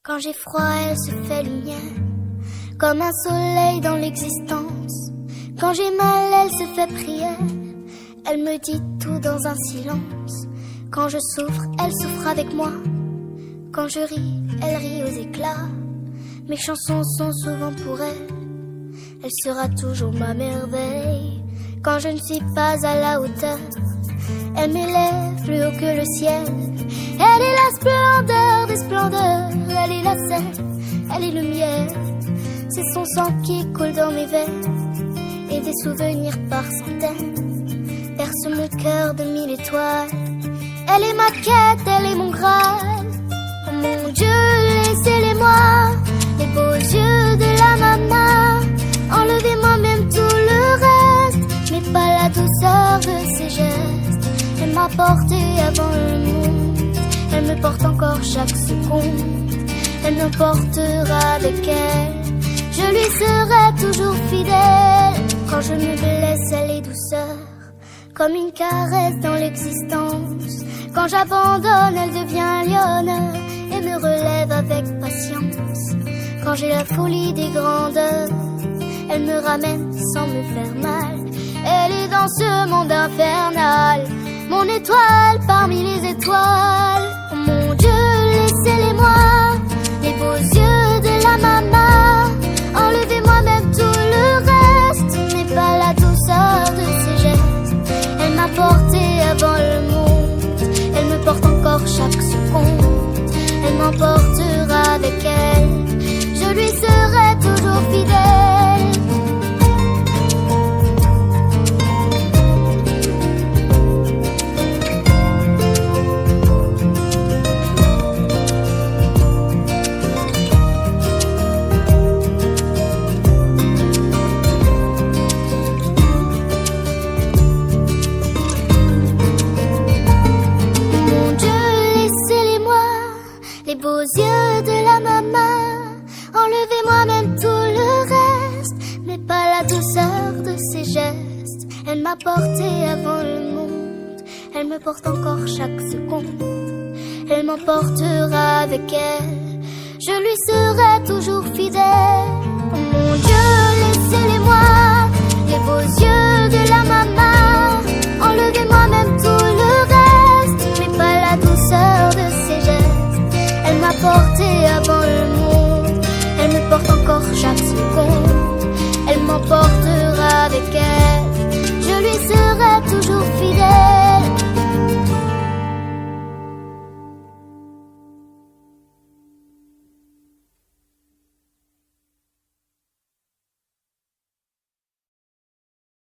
Quand j'ai froid, elle se fait lumière, comme un soleil dans l'existence. Quand j'ai mal, elle se fait prière, elle me dit tout dans un silence. Quand je souffre, elle souffre avec moi. Quand je ris, elle rit aux éclats. Mes chansons sont souvent pour elle, elle sera toujours ma merveille. Quand je ne suis pas à la hauteur, elle m'élève plus haut que le ciel. Elle est la splendeur des splendeurs, elle est la sève, elle est le miel. C'est son sang qui coule dans mes veines, et des souvenirs par centaines percent mon cœur de 1000 étoiles. Elle est ma quête, elle est mon graal. Oh mon Dieu, laissez-les-moi, les beaux yeux de la maman. Enlevez-moi même tout le reste, mais pas la douceur de ses gestes. Elle m'a porté avant le monde, elle me porte encore chaque seconde. Elle me portera avec elle, je lui serai toujours fidèle. Quand je me blesse, elle est douceur, comme une caresse dans l'existence. Quand j'abandonne, elle devient lionne et me relève avec patience. Quand j'ai la folie des grandeurs, elle me ramène sans me faire mal. Elle est dans ce monde infernal, mon étoile parmi les étoiles. Oh mon Dieu, laissez-les-moi, les beaux yeux de la maman. Enlevez-moi même tout le reste, mais pas la douceur de ses gestes. Elle m'a porté avant le monde, elle me porte encore chaque seconde. Elle m'emportera avec elle, je lui serai toujours fidèle. Les beaux yeux de la maman, enlevez-moi même tout le reste, mais pas la douceur de ses gestes. Elle m'a porté avant le monde, elle me porte encore chaque seconde. Elle m'emportera avec elle, je lui serai toujours fidèle. Oh mon Dieu, laissez-les-moi, les beaux yeux de la maman. Enlevez-moi même tout le reste, mais pas la douceur de ses gestes. Elle m'a porté avant le monde, elle me porte encore chaque seconde. Elle m'emportera avec elle, je lui serai toujours fidèle.